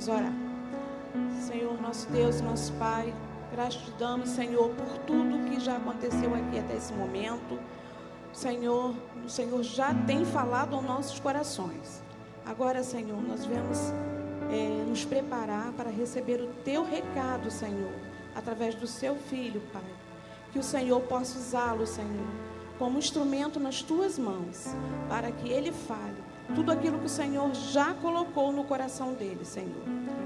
Vamos orar. Senhor, nosso Deus, nosso Pai, graças te damos, Senhor, por tudo que já aconteceu aqui até esse momento. Senhor, o Senhor já tem falado aos nossos corações. Agora, Senhor, nós vamos nos preparar para receber o Teu recado, Senhor, através do Seu Filho, Pai. Que o Senhor possa usá-lo, Senhor, como instrumento nas Tuas mãos, para que Ele fale tudo aquilo que o Senhor já colocou no coração dele, Senhor.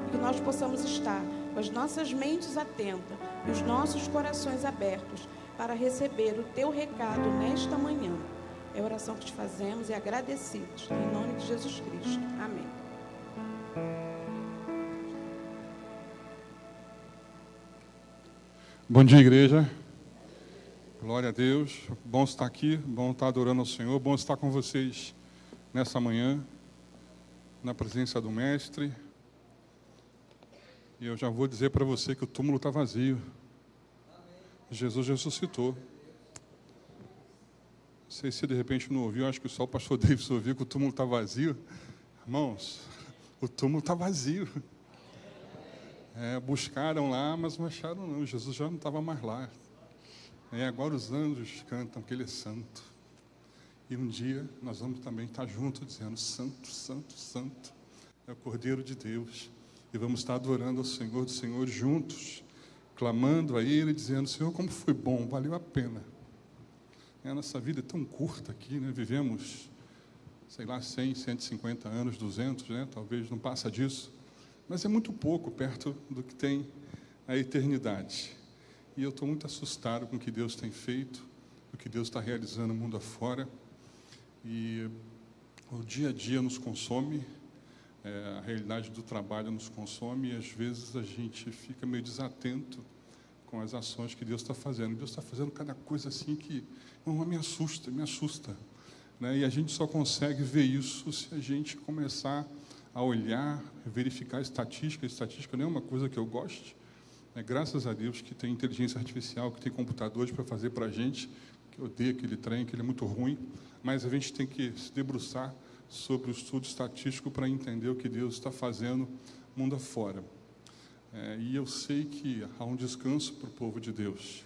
E que nós possamos estar com as nossas mentes atentas e os nossos corações abertos para receber o Teu recado nesta manhã. É a oração que te fazemos e agradecidos, em nome de Jesus Cristo. Amém. Bom dia, igreja. Glória a Deus. Bom estar aqui, bom estar adorando ao Senhor, bom estar com vocês nessa manhã, na presença do Mestre. E eu já vou dizer para você que o túmulo está vazio. Jesus ressuscitou. Não sei se de repente não ouviu, acho que só o pastor Davis ouviu que o túmulo está vazio. Irmãos, o túmulo está vazio. Buscaram lá, mas não acharam não, Jesus já não estava mais lá. Agora os anjos cantam que Ele é santo. E um dia nós vamos também estar juntos dizendo, santo, santo, santo, é o Cordeiro de Deus. E vamos estar adorando ao Senhor dos Senhores juntos, clamando a Ele, dizendo, Senhor, como foi bom, valeu a pena. A nossa vida é tão curta aqui, né? Vivemos, 100, 150 anos, 200, né? Talvez não passa disso. Mas é muito pouco perto do que tem a eternidade. E eu estou muito assustado com o que Deus tem feito, o que Deus está realizando no mundo afora. E o dia a dia nos consome, a realidade do trabalho nos consome, e às vezes a gente fica meio desatento com as ações que Deus está fazendo. Deus está fazendo cada coisa assim que me assusta. Né? E a gente só consegue ver isso se a gente começar a olhar, verificar a estatística. A estatística não é uma coisa que eu goste. Graças a Deus que tem inteligência artificial, que tem computadores para fazer para a gente, que eu odeio aquele trem, que ele é muito ruim, mas a gente tem que se debruçar sobre o estudo estatístico para entender o que Deus está fazendo mundo afora. E eu sei que há um descanso para o povo de Deus.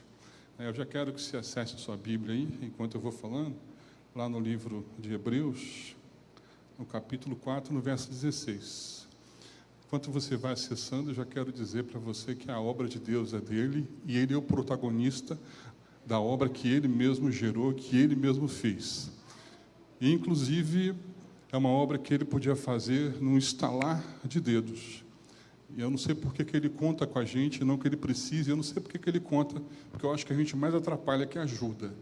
Eu já quero que você acesse a sua Bíblia aí, enquanto eu vou falando, lá no livro de Hebreus, no capítulo 4, no verso 16. Enquanto você vai acessando, eu já quero dizer para você que a obra de Deus é dele, e ele é o protagonista da obra que ele mesmo gerou, que ele mesmo fez. E, inclusive, é uma obra que ele podia fazer num estalar de dedos. E eu não sei por que ele conta com a gente, não que ele precise, eu não sei por que ele conta, porque eu acho que a gente mais atrapalha que ajuda.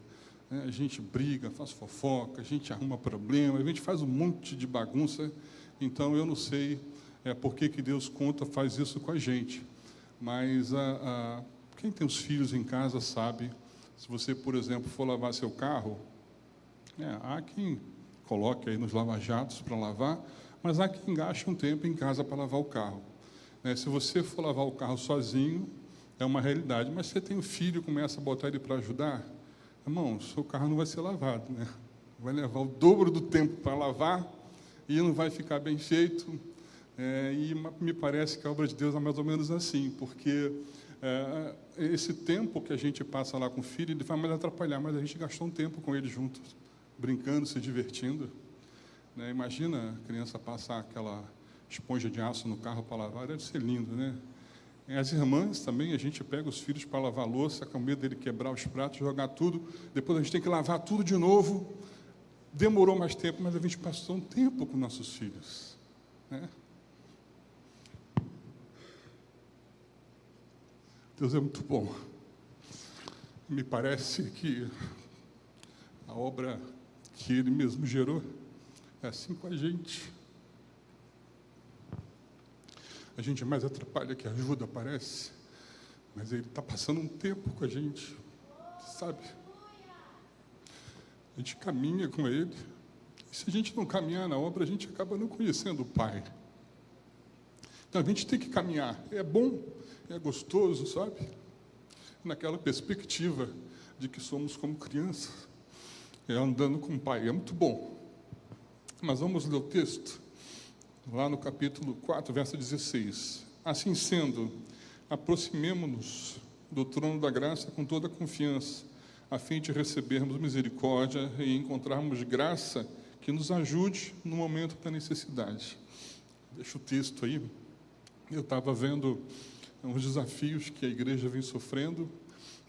A gente briga, faz fofoca, a gente arruma problema, a gente faz um monte de bagunça. Então, eu não sei por que Deus faz isso com a gente. Mas quem tem os filhos em casa sabe, se você, por exemplo, for lavar seu carro, há quem coloque aí nos lava-jatos para lavar, mas há quem gaste um tempo em casa para lavar o carro. Se você for lavar o carro sozinho, é uma realidade, mas você tem um filho e começa a botar ele para ajudar, irmão, seu carro não vai ser lavado, né? Vai levar o dobro do tempo para lavar e não vai ficar bem feito. E me parece que a obra de Deus é mais ou menos assim, porque esse tempo que a gente passa lá com o filho, ele vai mais atrapalhar, mas a gente gastou um tempo com ele juntos, brincando, se divertindo. Imagina a criança passar aquela esponja de aço no carro para lavar, deve ser lindo, né? As irmãs também, a gente pega os filhos para lavar a louça, com medo dele quebrar os pratos, jogar tudo, depois a gente tem que lavar tudo de novo. Demorou mais tempo, mas a gente passou um tempo com nossos filhos, né? Deus é muito bom. Me parece que a obra que Ele mesmo gerou é assim com a gente. A gente mais atrapalha que ajuda, parece, mas Ele está passando um tempo com a gente, sabe? A gente caminha com Ele, e se a gente não caminhar na obra, a gente acaba não conhecendo o Pai. Então, a gente tem que caminhar. É bom, é gostoso, sabe? Naquela perspectiva de que somos como crianças, andando com o Pai. É muito bom. Mas vamos ler o texto. lá no capítulo 4, verso 16. Assim sendo, aproximemo-nos do trono da graça com toda a confiança, a fim de recebermos misericórdia e encontrarmos graça que nos ajude no momento da necessidade. Deixa o texto aí. Eu estava vendo os desafios que a igreja vem sofrendo,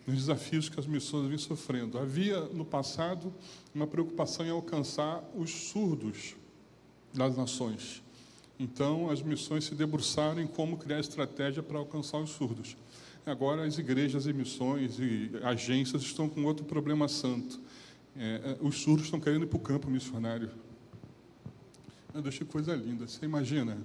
os desafios que as missões vêm sofrendo. Havia, no passado, uma preocupação em alcançar os surdos das nações. Então, as missões se debruçaram em como criar estratégia para alcançar os surdos. Agora, as igrejas e missões e agências estão com outro problema santo. Os surdos estão querendo ir para o campo missionário. Meu Deus, que coisa linda. Você imagina?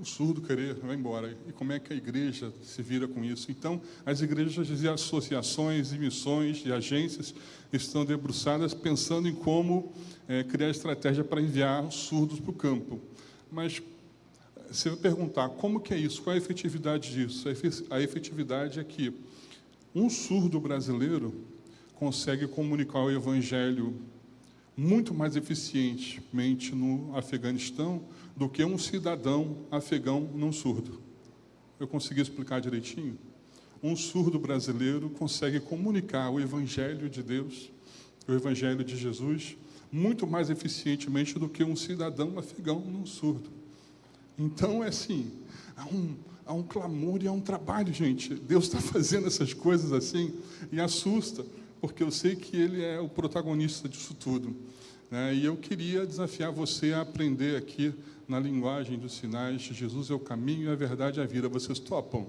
O surdo querer vai embora. E como é que a igreja se vira com isso? Então, as igrejas e associações e missões e agências estão debruçadas pensando em como criar estratégia para enviar os surdos para o campo. Mas você vai perguntar, como que é isso? Qual é a efetividade disso? A efetividade é que um surdo brasileiro consegue comunicar o evangelho muito mais eficientemente no Afeganistão do que um cidadão afegão não surdo. Eu consegui explicar direitinho? Um surdo brasileiro consegue comunicar o evangelho de Deus, o evangelho de Jesus, muito mais eficientemente do que um cidadão afegão não surdo. Então, é assim, há um clamor e há um trabalho, gente. Deus está fazendo essas coisas assim e assusta, porque eu sei que Ele é o protagonista disso tudo. E eu queria desafiar você a aprender aqui na linguagem dos sinais. Jesus é o caminho, a verdade e a vida. Vocês topam?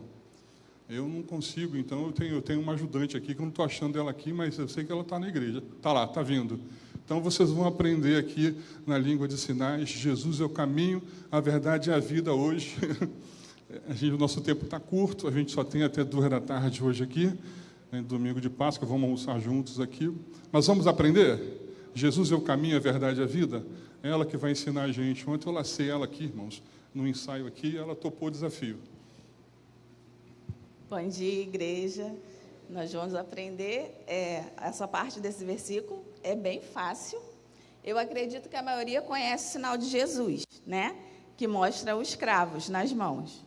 Eu não consigo, então eu tenho uma ajudante aqui, que eu não estou achando ela aqui, mas eu sei que ela está na igreja. Está lá, está vindo. Então, vocês vão aprender aqui na língua de sinais. Jesus é o caminho, a verdade e a vida hoje. O nosso tempo está curto, a gente só tem até 2 da tarde hoje aqui, domingo de Páscoa, vamos almoçar juntos aqui. Mas vamos aprender? Jesus é o caminho, a verdade e a vida? É ela que vai ensinar a gente. Ontem eu lacei ela aqui, irmãos, no ensaio aqui, ela topou o desafio. Bom dia, igreja. Nós vamos aprender essa parte desse versículo. É bem fácil. Eu acredito que a maioria conhece o sinal de Jesus, né? Que mostra os cravos nas mãos.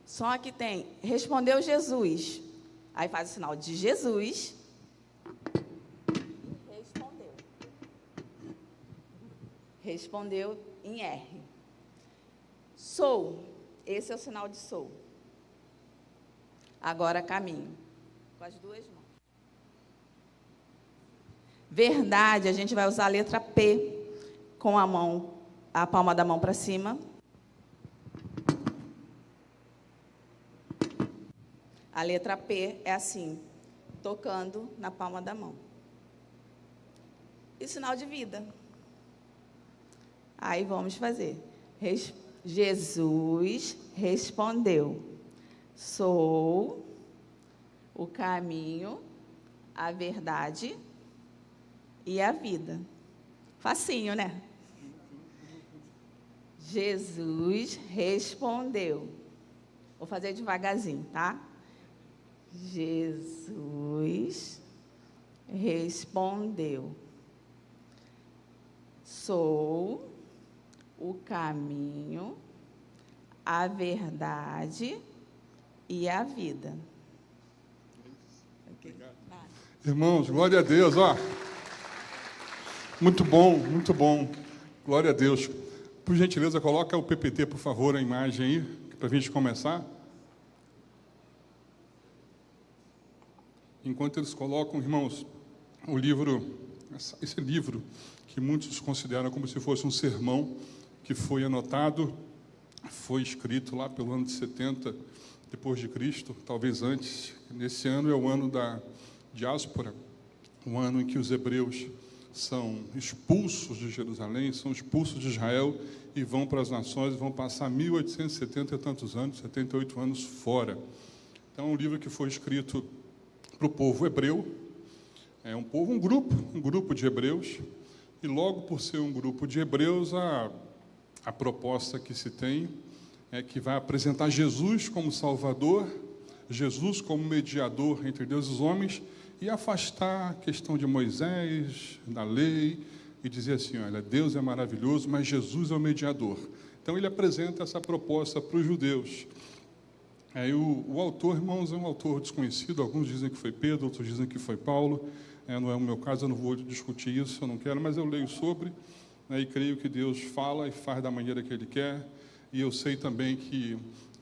Só que tem, respondeu Jesus. Aí faz o sinal de Jesus. Respondeu. Respondeu em R. Sou. Esse é o sinal de sou. Agora caminho. Com as 2 mãos. Verdade, a gente vai usar a letra P com a mão, a palma da mão para cima. A letra P é assim, tocando na palma da mão. E sinal de vida. Aí vamos fazer. Jesus respondeu: sou o caminho, a verdade e a vida. Facinho, né? Jesus respondeu. Vou fazer devagarzinho, tá? Jesus respondeu: sou o caminho, a verdade e a vida. Okay. Irmãos, glória a Deus, ó. Muito bom, muito bom. Glória a Deus. Por gentileza, coloca o PPT, por favor, a imagem aí, para a gente começar. Enquanto eles colocam, irmãos, o livro, esse livro, que muitos consideram como se fosse um sermão, que foi anotado, foi escrito lá pelo ano de 70 depois de Cristo, talvez antes. Nesse ano é o ano da diáspora, o ano em que os hebreus são expulsos de Jerusalém, são expulsos de Israel e vão para as nações, vão passar 1870 e tantos anos, 78 anos fora. Então, é um livro que foi escrito para o povo hebreu, é um grupo de hebreus, e logo por ser um grupo de hebreus, a proposta que se tem é que vai apresentar Jesus como Salvador, Jesus como mediador entre Deus e os homens, e afastar a questão de Moisés, da lei, e dizer assim, olha, Deus é maravilhoso, mas Jesus é o mediador. Então, ele apresenta essa proposta para os judeus. O autor, irmãos, é um autor desconhecido, alguns dizem que foi Pedro, outros dizem que foi Paulo, não é o meu caso, eu não vou discutir isso, eu não quero, mas eu leio sobre, e creio que Deus fala e faz da maneira que Ele quer, e eu sei também que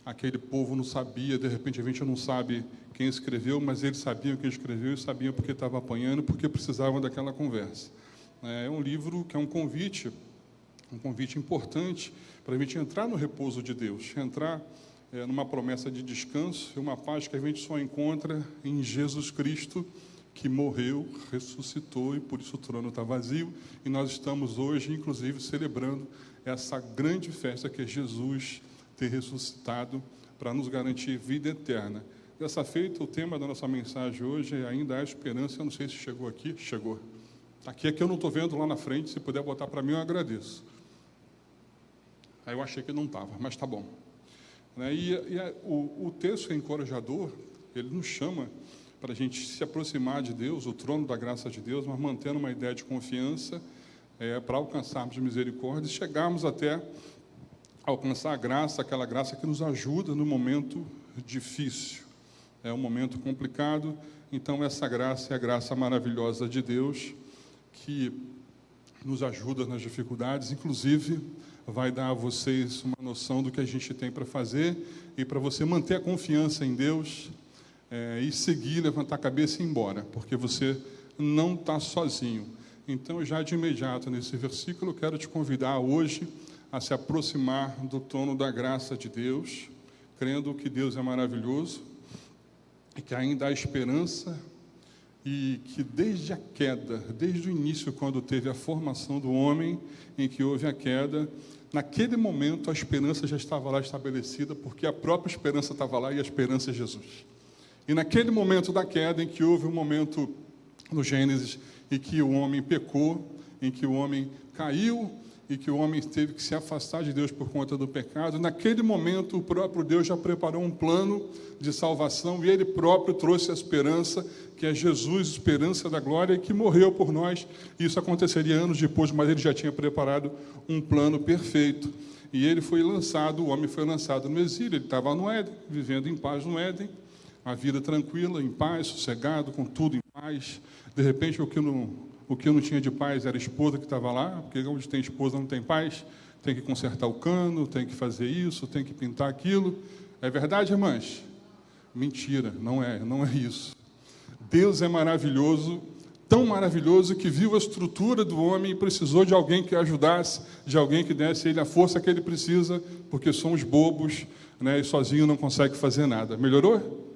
aquele povo não sabia, de repente a gente não sabe quem escreveu, mas eles sabiam quem escreveu e sabiam porque estava apanhando, porque precisavam daquela conversa. É um livro que é um convite importante para a gente entrar no repouso de Deus, entrar numa promessa de descanso e uma paz que a gente só encontra em Jesus Cristo, que morreu, ressuscitou, e por isso o trono está vazio, e nós estamos hoje, inclusive, celebrando essa grande festa que é Jesus ter ressuscitado para nos garantir vida eterna. Dessa feita, o tema da nossa mensagem hoje é ainda há esperança. Eu não sei se chegou aqui. Chegou. Aqui é que eu não estou vendo lá na frente. Se puder botar para mim, eu agradeço. Aí eu achei que não estava, mas está bom. O texto é encorajador. Ele nos chama para a gente se aproximar de Deus, o trono da graça de Deus, mas mantendo uma ideia de confiança para alcançarmos misericórdia e chegarmos até alcançar a graça, aquela graça que nos ajuda no momento difícil. É um momento complicado, então essa graça é a graça maravilhosa de Deus, que nos ajuda nas dificuldades, inclusive vai dar a vocês uma noção do que a gente tem para fazer, e para você manter a confiança em Deus, e seguir, levantar a cabeça e ir embora, porque você não está sozinho. Então, já de imediato, nesse versículo, eu quero te convidar hoje a se aproximar do trono da graça de Deus, crendo que Deus é maravilhoso, e que ainda há esperança, e que desde a queda, desde o início, quando teve a formação do homem, em que houve a queda, naquele momento a esperança já estava lá estabelecida, porque a própria esperança estava lá, e a esperança é Jesus. E naquele momento da queda, em que houve um momento no Gênesis, em que o homem pecou, em que o homem caiu, e que o homem teve que se afastar de Deus por conta do pecado, naquele momento o próprio Deus já preparou um plano de salvação, e Ele próprio trouxe a esperança, que é Jesus, esperança da glória, que morreu por nós. Isso aconteceria anos depois, mas Ele já tinha preparado um plano perfeito. E Ele foi lançado, o homem foi lançado no exílio, ele estava no Éden, vivendo em paz no Éden, a vida tranquila, em paz, sossegado, com tudo em paz. De repente, o que não tinha de paz era a esposa que estava lá, porque onde tem esposa não tem paz, tem que consertar o cano, tem que fazer isso, tem que pintar aquilo. É verdade, irmãs? Mentira, não é isso. Deus é maravilhoso, tão maravilhoso que viu a estrutura do homem e precisou de alguém que ajudasse, de alguém que desse a ele a força que ele precisa, porque somos bobos, e sozinho não consegue fazer nada. Melhorou?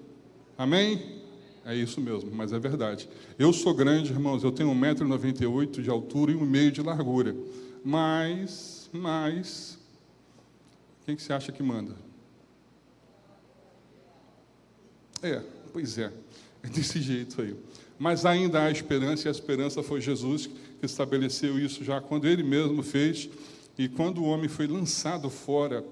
Amém? É isso mesmo, mas é verdade. Eu sou grande, irmãos, eu tenho 1,98 m de altura e 1,5 m de largura. Mas, quem que você acha que manda? Pois é desse jeito aí. Mas ainda há esperança, e a esperança foi Jesus que estabeleceu isso já quando Ele mesmo fez. E quando o homem foi lançado fora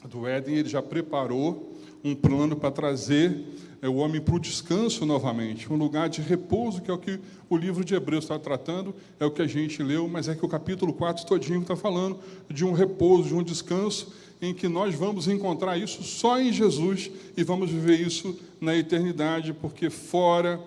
do Éden, Ele já preparou um plano para trazer o homem para o descanso novamente, um lugar de repouso, que é o que o livro de Hebreus está tratando, é o que a gente leu, mas é que o capítulo 4 todinho está falando de um repouso, de um descanso, em que nós vamos encontrar isso só em Jesus, e vamos viver isso na eternidade, porque fora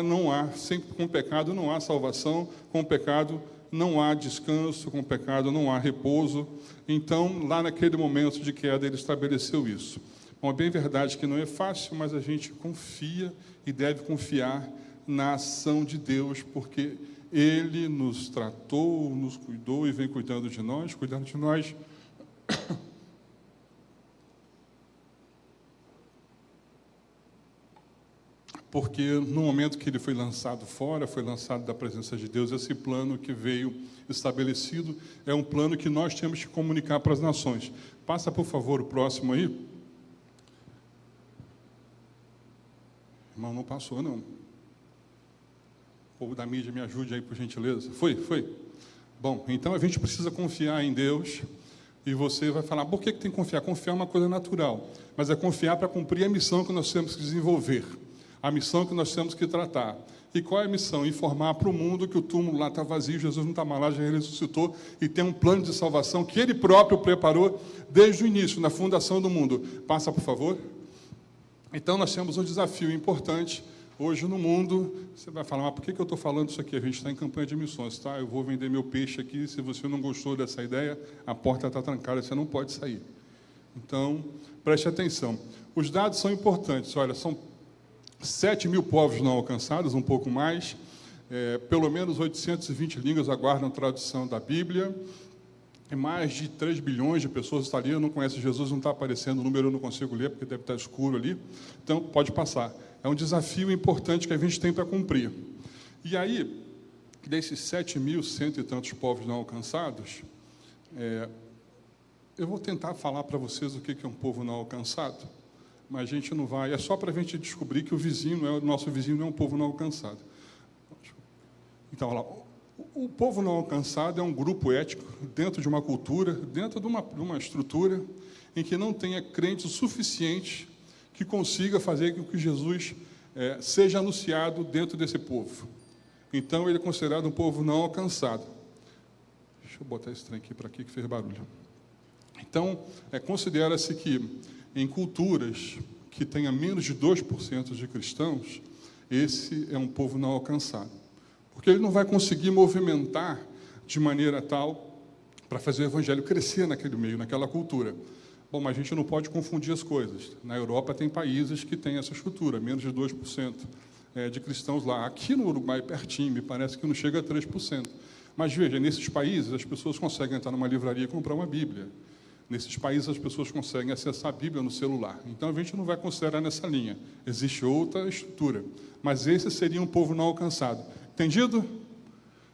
não há, sempre com o pecado não há salvação, com o pecado não há descanso, com o pecado não há repouso. Então, lá naquele momento de queda, Ele estabeleceu isso. Bom, é bem verdade que não é fácil, mas a gente confia e deve confiar na ação de Deus, porque Ele nos tratou, nos cuidou e vem cuidando de nós, Porque no momento que Ele foi lançado fora, foi lançado da presença de Deus, esse plano que veio estabelecido é um plano que nós temos que comunicar para as nações. Passa, por favor, o próximo aí. Irmão, não passou, não. O povo da mídia, me ajude aí, por gentileza. Foi. Bom, então a gente precisa confiar em Deus. E você vai falar, por que tem que confiar? Confiar é uma coisa natural, mas é confiar para cumprir a missão que nós temos que desenvolver. A missão que nós temos que tratar. E qual é a missão? Informar para o mundo que o túmulo lá está vazio, Jesus não está mais lá, já ressuscitou, e tem um plano de salvação que Ele próprio preparou desde o início, na fundação do mundo. Passa, por favor. Então, nós temos um desafio importante hoje no mundo. Você vai falar, mas por que eu estou falando isso aqui? A gente está em campanha de missões, tá? Eu vou vender meu peixe aqui, se você não gostou dessa ideia, a porta está trancada, você não pode sair. Então, preste atenção. Os dados são importantes. Olha, são 7 mil povos não alcançados, um pouco mais. Pelo menos 820 línguas aguardam tradução da Bíblia. Mais de 3 bilhões de pessoas estão ali. Eu não conheço Jesus, não está aparecendo o número, eu não consigo ler, porque deve estar escuro ali. Então, pode passar. É um desafio importante que a gente tem para cumprir. E aí, desses 7.100 e tantos povos não alcançados, eu vou tentar falar para vocês o que é um povo não alcançado, mas a gente não vai... É só para a gente descobrir que o nosso vizinho não é um povo não alcançado. Então, olha lá, o povo não alcançado é um grupo étnico dentro de uma cultura, dentro de uma estrutura em que não tenha crentes o suficiente que consiga fazer com que Jesus seja anunciado dentro desse povo. Então, ele é considerado um povo não alcançado. Deixa eu botar esse trem aqui para aqui que fez barulho. Então, considera-se que em culturas que tenha menos de 2% de cristãos, esse é um povo não alcançado. Porque ele não vai conseguir movimentar de maneira tal para fazer o evangelho crescer naquele meio, naquela cultura. Bom, mas a gente não pode confundir as coisas. Na Europa tem países que têm essa estrutura, menos de 2% de cristãos lá. Aqui no Uruguai, pertinho, me parece que não chega a 3%. Mas veja, nesses países as pessoas conseguem entrar numa livraria e comprar uma Bíblia. Nesses países as pessoas conseguem acessar a Bíblia no celular. Então a gente não vai considerar nessa linha. Existe outra estrutura. Mas esse seria um povo não alcançado. Entendido?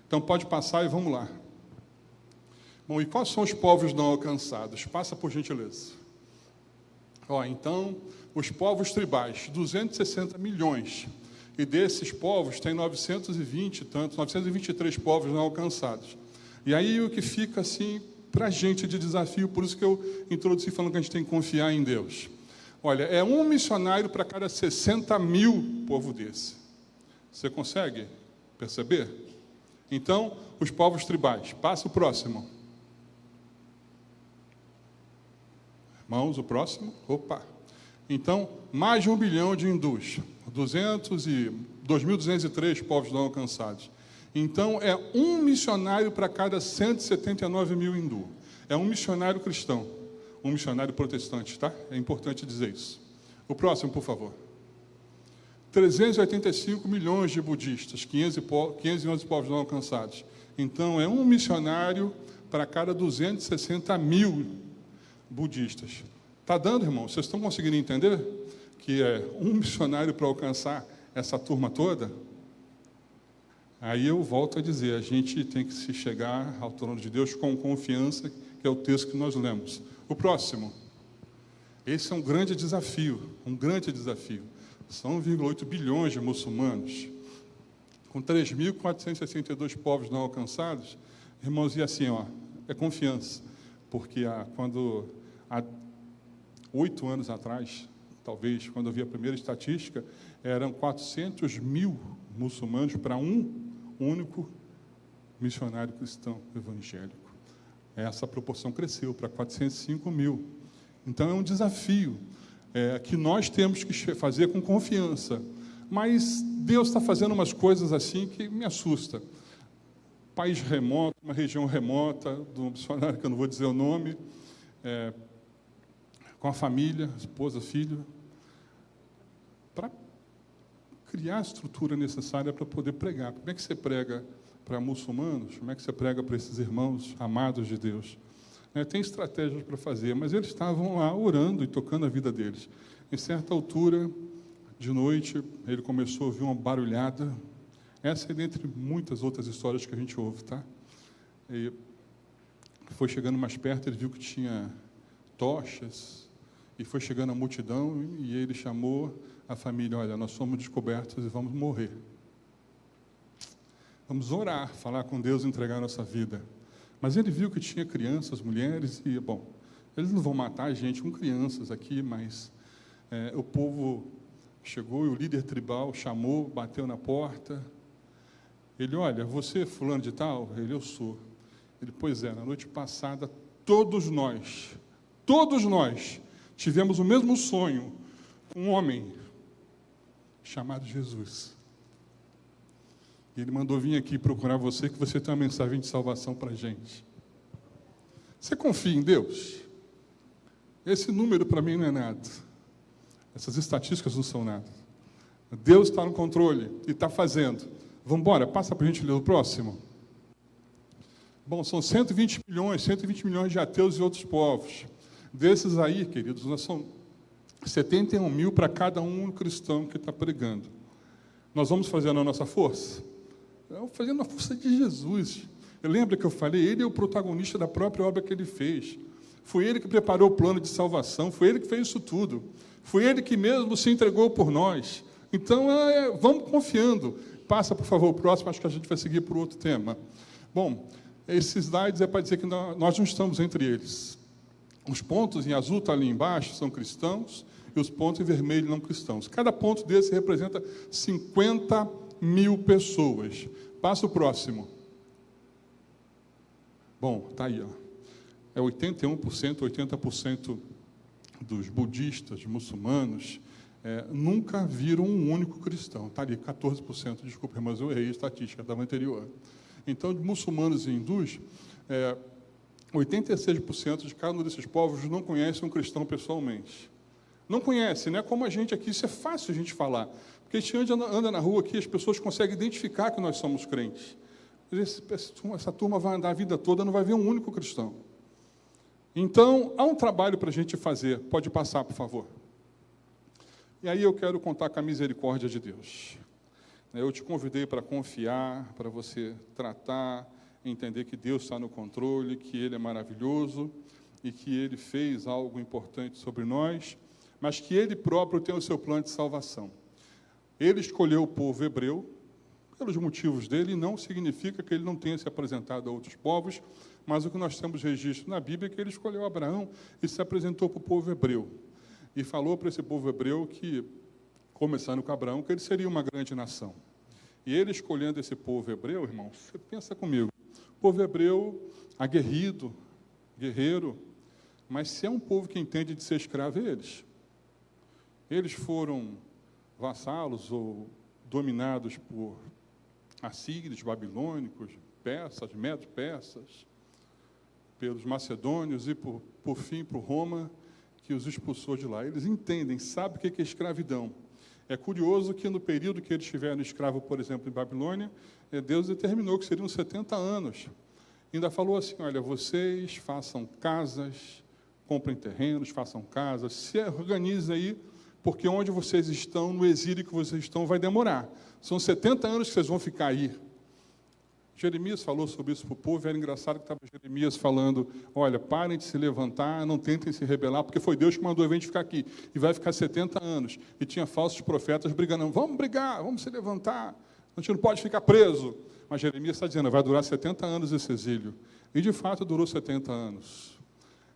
Então pode passar e vamos lá. Bom, e quais são os povos não alcançados? Passa por gentileza. Então, os povos tribais, 260 milhões. E desses povos tem 923 povos não alcançados. E aí o que fica assim para a gente de desafio, por isso que eu introduzi falando que a gente tem que confiar em Deus. Olha, é um missionário para cada 60 mil povo desse. Você consegue perceber? Então, os povos tribais. Passa o próximo. Irmãos, o próximo. Opa. Então, mais de 1 bilhão de hindus. 2.203 povos não alcançados. Então, é um missionário para cada 179 mil hindu. É um missionário cristão, um missionário protestante, tá? É importante dizer isso. O próximo, por favor. 385 milhões de budistas, 511 povos não alcançados. Então, é um missionário para cada 260 mil budistas. Está dando, irmão? Vocês estão conseguindo entender que é um missionário para alcançar essa turma toda? Aí eu volto a dizer, a gente tem que se chegar ao trono de Deus com confiança, que é o texto que nós lemos. O próximo. Esse é um grande desafio, um grande desafio. São 1,8 bilhões de muçulmanos, com 3.462 povos não alcançados. Irmãos, e assim, é confiança, porque quando há 8 anos atrás, talvez, quando eu vi a primeira estatística, eram 400 mil muçulmanos para um único missionário cristão evangélico. Essa proporção cresceu para 405 mil. Então, é um desafio que nós temos que fazer com confiança. Mas Deus está fazendo umas coisas assim que me assusta. País remoto, uma região remota, de um missionário que eu não vou dizer o nome, com a família, esposa, filho, para criar a estrutura necessária para poder pregar. Como é que você prega para muçulmanos? Como é que você prega para esses irmãos amados de Deus? Tem estratégias para fazer, mas eles estavam lá orando e tocando a vida deles. Em certa altura, de noite, ele começou a ouvir uma barulhada. Essa é dentre muitas outras histórias que a gente ouve, tá? E foi chegando mais perto, ele viu que tinha tochas, e foi chegando a multidão, e ele chamou a família: olha, nós somos descobertos e vamos morrer. Vamos orar, falar com Deus e entregar a nossa vida. Mas ele viu que tinha crianças, mulheres, e, bom, eles não vão matar a gente com crianças aqui, mas o povo Chegou e o líder tribal chamou, bateu na porta. Ele, olha, você é fulano de tal? Ele, eu sou. Ele, pois é, na noite passada, todos nós tivemos o mesmo sonho, um homem chamado Jesus. E ele mandou vir aqui procurar você, que você tem uma mensagem de salvação para a gente. Você confia em Deus? Esse número para mim não é nada. Essas estatísticas não são nada. Deus está no controle e está fazendo. Vamos embora, passa para a gente ler o próximo. Bom, são 120 milhões de ateus e outros povos. Desses aí, queridos, nós são 71 mil para cada um cristão que está pregando. Nós vamos fazer na nossa força? Vamos fazer na força de Jesus. Lembra que eu falei? Ele é o protagonista da própria obra que ele fez. Foi ele que preparou o plano de salvação, foi ele que fez isso tudo. Foi ele que mesmo se entregou por nós. Então, vamos confiando. Passa, por favor, o próximo, acho que a gente vai seguir para outro tema. Bom, esses slides é para dizer que nós não estamos entre eles. Os pontos em azul estão ali embaixo, são cristãos, e os pontos em vermelho não cristãos. Cada ponto desse representa 50 mil pessoas. Passa o próximo. Bom, está aí, ó. É 81%, 80% dos budistas, muçulmanos, nunca viram um único cristão. Está ali, 14%, desculpa, mas eu errei a estatística, estava anterior. Então, de muçulmanos e hindus, 86% de cada um desses povos não conhece um cristão pessoalmente. Não conhece, né? Como a gente aqui, isso é fácil a gente falar. Porque a gente anda na rua aqui, as pessoas conseguem identificar que nós somos crentes. Essa turma vai andar a vida toda, não vai ver um único cristão. Então, há um trabalho para a gente fazer. Pode passar, por favor. E aí eu quero contar com a misericórdia de Deus. Eu te convidei para confiar, para você tratar, entender que Deus está no controle, que Ele é maravilhoso e que Ele fez algo importante sobre nós, mas que Ele próprio tem o seu plano de salvação. Ele escolheu o povo hebreu, pelos motivos dele, não significa que ele não tenha se apresentado a outros povos, mas o que nós temos registro na Bíblia é que ele escolheu Abraão e se apresentou para o povo hebreu. E falou para esse povo hebreu que, começando com Abraão, que ele seria uma grande nação. E ele escolhendo esse povo hebreu, irmão, você pensa comigo, o povo hebreu, aguerrido, guerreiro, mas se é um povo que entende de ser escravo, é eles. Eles foram vassalos ou dominados por assírios, babilônicos, persas, medo-persas, pelos macedônios e, por fim, por Roma, que os expulsou de lá. Eles entendem, sabem o que é escravidão. É curioso que, no período que eles estiveram escravos, por exemplo, em Babilônia, Deus determinou que seriam 70 anos. Ainda falou assim, olha, vocês façam casas, comprem terrenos, façam casas, se organizem aí, porque onde vocês estão, no exílio que vocês estão, vai demorar. São 70 anos que vocês vão ficar aí. Jeremias falou sobre isso para o povo, era engraçado que estava Jeremias falando, olha, parem de se levantar, não tentem se rebelar, porque foi Deus que mandou a gente ficar aqui, e vai ficar 70 anos. E tinha falsos profetas brigando, vamos brigar, vamos se levantar, a gente não pode ficar preso. Mas Jeremias está dizendo, vai durar 70 anos esse exílio. E, de fato, durou 70 anos.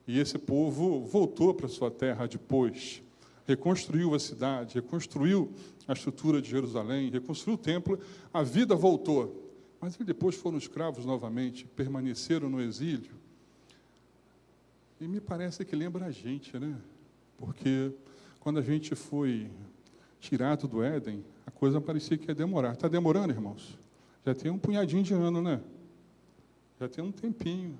E esse povo voltou para a sua terra depois, reconstruiu a cidade, reconstruiu a estrutura de Jerusalém, reconstruiu o templo, a vida voltou. Mas eles depois foram escravos novamente, permaneceram no exílio. E me parece que lembra a gente, né? Porque quando a gente foi tirado do Éden, a coisa parecia que ia demorar. Está demorando, irmãos? Já tem um punhadinho de ano, né? Já tem um tempinho.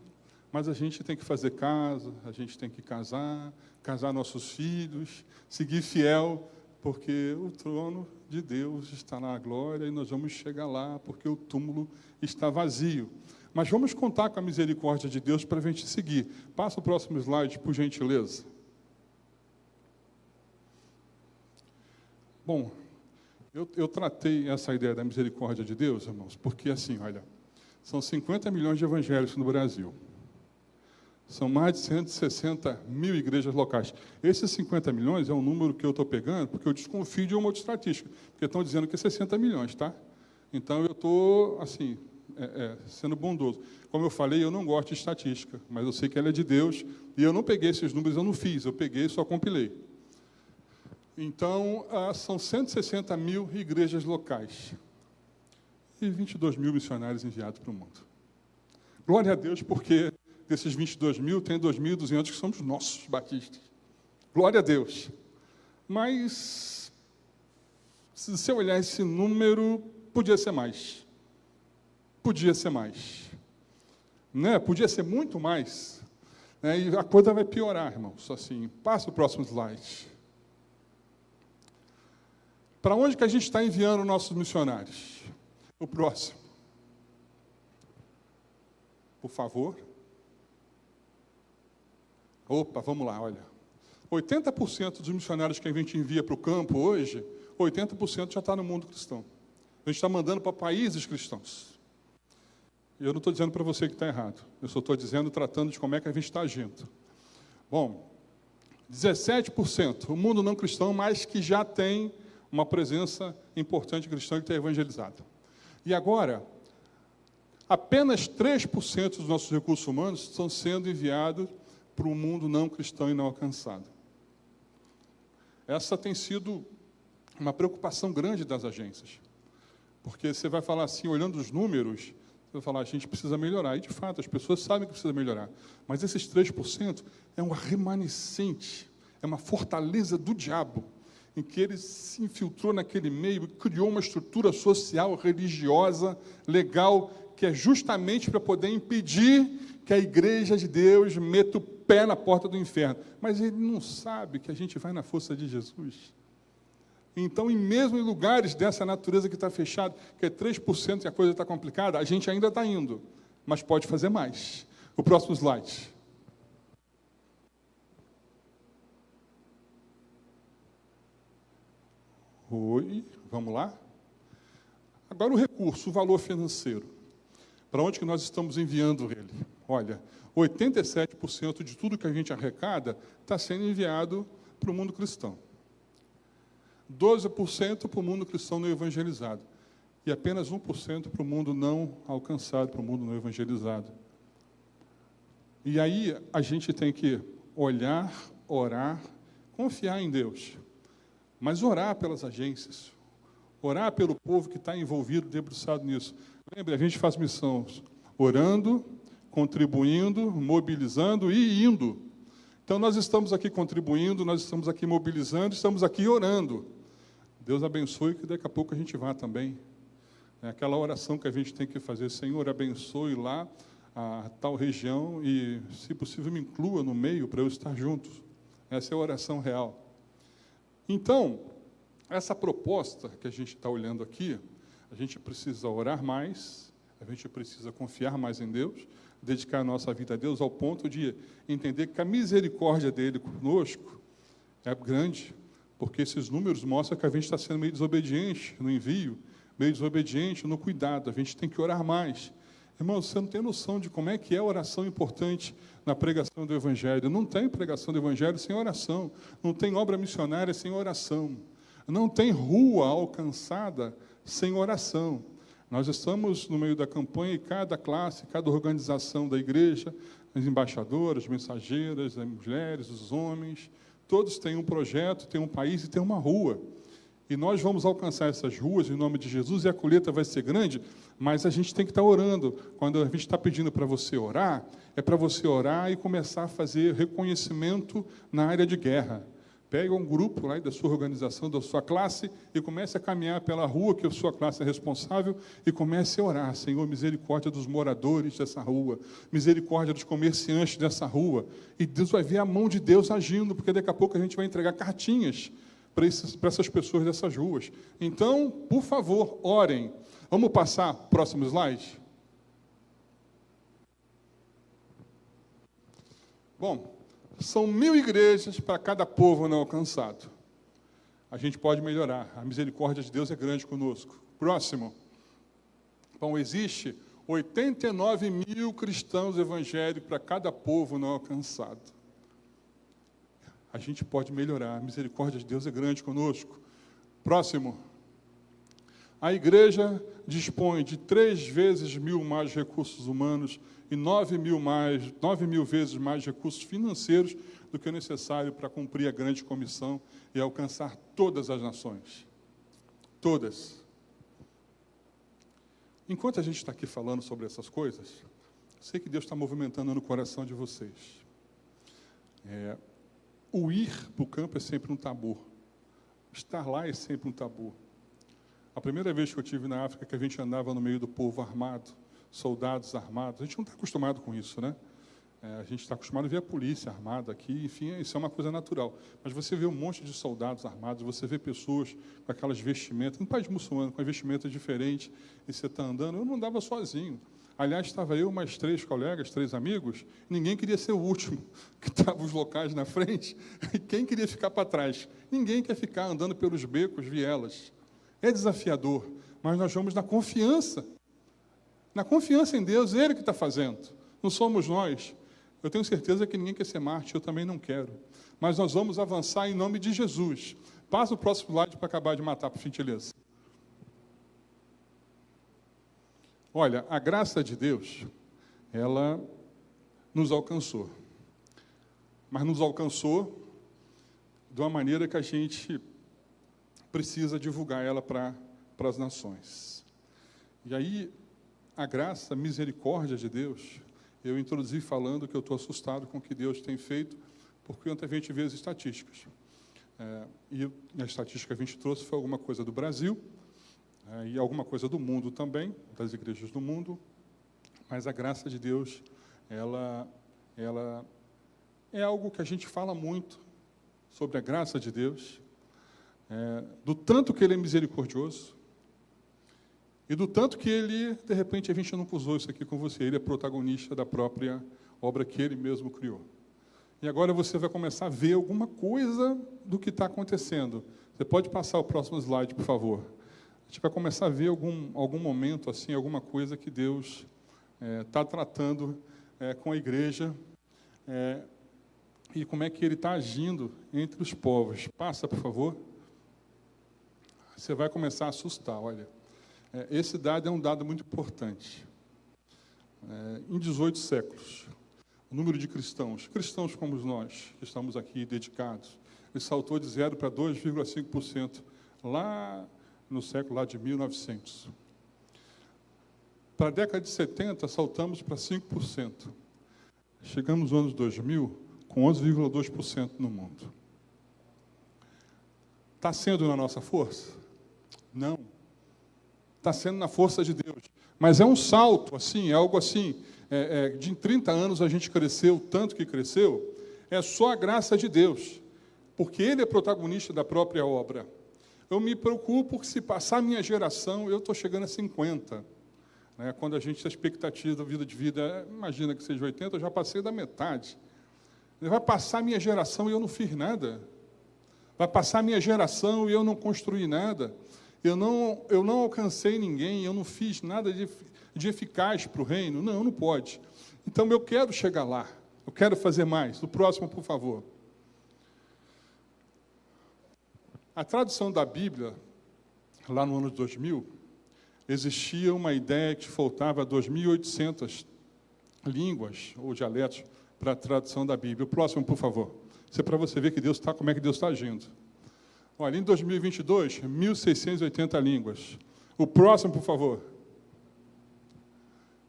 Mas a gente tem que fazer casa, a gente tem que casar nossos filhos, seguir fiel, porque o trono de Deus está na glória e nós vamos chegar lá, porque o túmulo está vazio. Mas vamos contar com a misericórdia de Deus para a gente seguir. Passa o próximo slide, por gentileza. Bom, eu tratei essa ideia da misericórdia de Deus, irmãos, porque assim, olha, são 50 milhões de evangélicos no Brasil. São mais de 160 mil igrejas locais. Esses 50 milhões é um número que eu estou pegando, porque eu desconfio de uma outra estatística, porque estão dizendo que é 60 milhões, tá? Então, eu estou, assim, sendo bondoso. Como eu falei, eu não gosto de estatística, mas eu sei que ela é de Deus, e eu não peguei esses números, eu não fiz, eu peguei e só compilei. Então, são 160 mil igrejas locais e 22 mil missionários enviados para o mundo. Glória a Deus, porque desses 22 mil, tem 2.200 que somos nossos batistas. Glória a Deus. Mas, se você olhar esse número, podia ser mais. Podia ser mais. Né? Podia ser muito mais. Né? E a coisa vai piorar, irmãos. Assim, passa o próximo slide. Para onde que a gente está enviando nossos missionários? O próximo. Por favor. Opa, vamos lá, olha. 80% dos missionários que a gente envia para o campo hoje, 80% já está no mundo cristão. A gente está mandando para países cristãos. E eu não estou dizendo para você que está errado. Eu só estou dizendo, tratando de como é que a gente está agindo. Bom, 17%, o mundo não cristão, mas que já tem uma presença importante cristã que está evangelizado. E agora, apenas 3% dos nossos recursos humanos estão sendo enviados para o mundo não cristão e não alcançado. Essa tem sido uma preocupação grande das agências. Porque você vai falar assim, olhando os números, você vai falar, a gente precisa melhorar. E, de fato, as pessoas sabem que precisa melhorar. Mas esses 3% é um remanescente, é uma fortaleza do diabo, em que ele se infiltrou naquele meio e criou uma estrutura social, religiosa, legal, que é justamente para poder impedir que a igreja de Deus meta o pé na porta do inferno. Mas ele não sabe que a gente vai na força de Jesus. Então, mesmo em lugares dessa natureza que está fechado, que é 3% e a coisa está complicada, a gente ainda está indo, mas pode fazer mais. O próximo slide. Oi, vamos lá? Agora o recurso, o valor financeiro. Para onde que nós estamos enviando ele? Olha, 87% de tudo que a gente arrecada está sendo enviado para o mundo cristão. 12% para o mundo cristão não evangelizado. E apenas 1% para o mundo não alcançado, para o mundo não evangelizado. E aí a gente tem que olhar, orar, confiar em Deus. Mas orar pelas agências, orar pelo povo que está envolvido, debruçado nisso. Lembre, a gente faz missões orando, contribuindo, mobilizando e indo. Então, nós estamos aqui contribuindo, nós estamos aqui mobilizando, estamos aqui orando. Deus abençoe, que daqui a pouco a gente vá também. É aquela oração que a gente tem que fazer, Senhor, abençoe lá a tal região e, se possível, me inclua no meio para eu estar junto. Essa é a oração real. Então, essa proposta que a gente está olhando aqui, a gente precisa orar mais, a gente precisa confiar mais em Deus, dedicar a nossa vida a Deus ao ponto de entender que a misericórdia dele conosco é grande, porque esses números mostram que a gente está sendo meio desobediente no envio, meio desobediente no cuidado, a gente tem que orar mais. Irmão, você não tem noção de como é que é a oração importante na pregação do Evangelho. Não tem pregação do Evangelho sem oração. Não tem obra missionária sem oração. Não tem rua alcançada sem oração. Nós estamos no meio da campanha e cada classe, cada organização da igreja, as embaixadoras, as mensageiras, as mulheres, os homens, todos têm um projeto, têm um país e têm uma rua. E nós vamos alcançar essas ruas em nome de Jesus e a colheita vai ser grande, mas a gente tem que estar orando. Quando a gente está pedindo para você orar, é para você orar e começar a fazer reconhecimento na área de guerra. Pega um grupo lá da sua organização, da sua classe, e comece a caminhar pela rua que a sua classe é responsável e comece a orar. Senhor, misericórdia dos moradores dessa rua, misericórdia dos comerciantes dessa rua. E Deus vai ver a mão de Deus agindo, porque daqui a pouco a gente vai entregar cartinhas para essas pessoas dessas ruas. Então, por favor, orem. Vamos passar o próximo slide? Bom, são 1.000 igrejas para cada povo não alcançado. A gente pode melhorar. A misericórdia de Deus é grande conosco. Próximo. Bom, existe 89 mil cristãos evangélicos para cada povo não alcançado. A gente pode melhorar. A misericórdia de Deus é grande conosco. Próximo. A igreja dispõe de 3 vezes mil mais recursos humanos e 9 mil vezes mais recursos financeiros do que é necessário para cumprir a grande comissão e alcançar todas as nações. Todas. Enquanto a gente está aqui falando sobre essas coisas, sei que Deus está movimentando no coração de vocês. O ir para o campo é sempre um tabu. Estar lá é sempre um tabu. A primeira vez que eu estive na África, que a gente andava no meio do povo armado, soldados armados, a gente não está acostumado com isso, né? A gente está acostumado a ver a polícia armada aqui, enfim, isso é uma coisa natural. Mas você vê um monte de soldados armados, você vê pessoas com aquelas vestimentas, um país muçulmano, com vestimentas diferentes, e você está andando. Eu não andava sozinho. Aliás, estava eu, mais 3 colegas, 3 amigos, ninguém queria ser o último, que estavam os locais na frente, e quem queria ficar para trás? Ninguém quer ficar andando pelos becos, vielas. É desafiador, mas nós vamos na confiança em Deus, Ele que está fazendo, não somos nós. Eu tenho certeza que ninguém quer ser mártir, eu também não quero, mas nós vamos avançar em nome de Jesus. Passa o próximo slide para acabar de matar, por gentileza. Olha, a graça de Deus, ela nos alcançou, mas nos alcançou de uma maneira que a gente precisa divulgar ela para as nações. E aí, a graça, a misericórdia de Deus, eu introduzi falando que eu estou assustado com o que Deus tem feito, porque ontem a gente vê as estatísticas. E a estatística que a gente trouxe foi alguma coisa do Brasil, e alguma coisa do mundo também, das igrejas do mundo, mas a graça de Deus, ela é algo que a gente fala muito sobre a graça de Deus, do tanto que Ele é misericordioso, e do tanto que Ele, de repente, a gente não usou isso aqui com você, Ele é protagonista da própria obra que Ele mesmo criou. E agora você vai começar a ver alguma coisa do que está acontecendo. Você pode passar o próximo slide, por favor. A gente vai começar a ver algum momento, assim, alguma coisa que Deus está tratando com a igreja, e como é que Ele está agindo entre os povos. Passa, por favor. Você vai começar a assustar, olha. Esse dado é um dado muito importante. Em 18 séculos, o número de cristãos como nós, que estamos aqui dedicados, ele saltou de 0 para 2,5% lá no século lá de 1900. Para a década de 70, saltamos para 5%. Chegamos nos anos 2000 com 11,2% no mundo. Está sendo na nossa força? Não. Está sendo na força de Deus. Mas é um salto, assim, é algo assim, de em 30 anos a gente cresceu, tanto que cresceu, é só a graça de Deus, porque Ele é protagonista da própria obra. Eu me preocupo que se passar a minha geração, eu estou chegando a 50. Quando a gente, a expectativa da vida, imagina que seja 80, eu já passei da metade. Vai passar a minha geração e eu não fiz nada. Vai passar a minha geração e eu não construí nada. Eu não alcancei ninguém, eu não fiz nada de eficaz para o reino. Não pode. Então, eu quero chegar lá. Eu quero fazer mais. O próximo, por favor. A tradução da Bíblia, lá no ano de 2000, existia uma ideia que faltava 2.800 línguas ou dialetos para a tradução da Bíblia. O próximo, por favor. Isso é para você ver que como é que Deus está agindo. Olha, em 2022, 1.680 línguas. O próximo, por favor.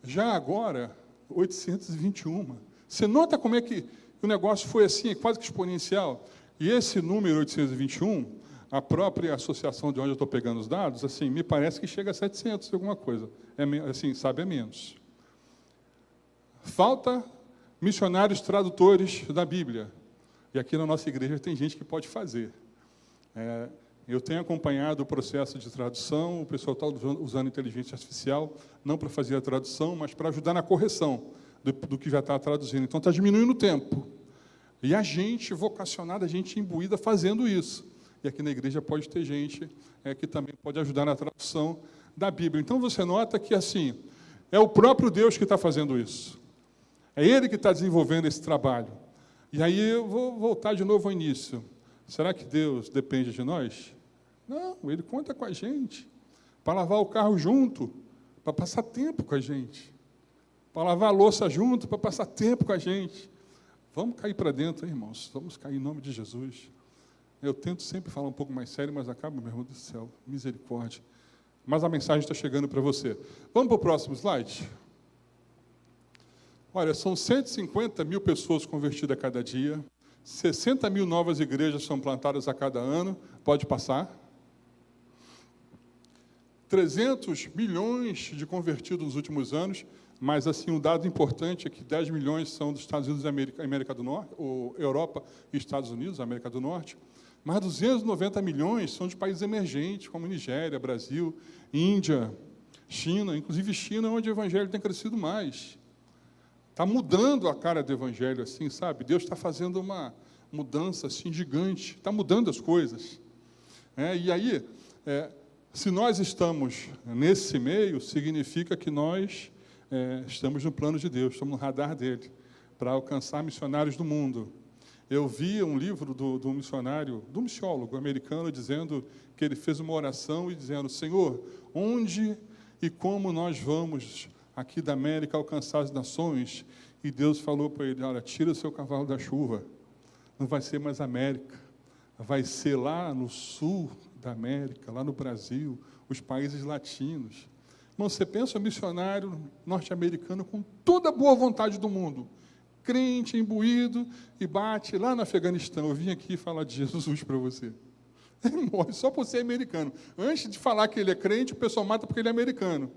Já agora, 821. Você nota como é que o negócio foi assim, quase que exponencial? E esse número 821, a própria associação de onde eu estou pegando os dados, assim, me parece que chega a 700 e alguma coisa. Assim, sabe, é menos. Falta missionários tradutores da Bíblia. E aqui na nossa igreja tem gente que pode fazer. Eu tenho acompanhado o processo de tradução, o pessoal está usando inteligência artificial, não para fazer a tradução, mas para ajudar na correção do que já está traduzindo. Então, está diminuindo o tempo. E a gente vocacionada, a gente imbuída fazendo isso. E aqui na igreja pode ter gente que também pode ajudar na tradução da Bíblia. Então, você nota que, assim, é o próprio Deus que está fazendo isso. É Ele que está desenvolvendo esse trabalho. E aí eu vou voltar de novo ao início. Será que Deus depende de nós? Não, Ele conta com a gente. para lavar o carro junto, para passar tempo com a gente, para lavar a louça junto, para passar tempo com a gente. Vamos cair para dentro, irmãos, vamos cair em nome de Jesus. Eu tento sempre falar um pouco mais sério, mas acaba, meu irmão do céu, misericórdia. Mas a mensagem está chegando para você. Vamos para o próximo slide? Olha, são 150 mil pessoas convertidas a cada dia, 60 mil novas igrejas são plantadas a cada ano, pode passar. 300 milhões de convertidos nos últimos anos, mas assim, um dado importante é que 10 milhões são dos Estados Unidos e América do Norte, ou Europa e Estados Unidos, América do Norte, mas 290 milhões são de países emergentes, como Nigéria, Brasil, Índia, China, inclusive China, onde o evangelho tem crescido mais. Está mudando a cara do evangelho, assim, sabe? Deus está fazendo uma mudança assim, gigante, está mudando as coisas. E aí, se nós estamos nesse meio, significa que nós estamos no plano de Deus, estamos no radar dele, para alcançar missionários do mundo. Eu vi um livro do missiólogo americano, dizendo que ele fez uma oração e dizendo: Senhor, onde e como nós vamos aqui da América alcançar as nações? E Deus falou para ele: olha, tira o seu cavalo da chuva, não vai ser mais América, vai ser lá no sul da América, lá no Brasil, os países latinos. Irmão, você pensa um missionário norte-americano com toda a boa vontade do mundo, crente, imbuído, e bate lá no Afeganistão. Eu vim aqui falar de Jesus para você. Ele morre só por ser americano. Antes de falar que ele é crente, o pessoal mata porque ele é americano.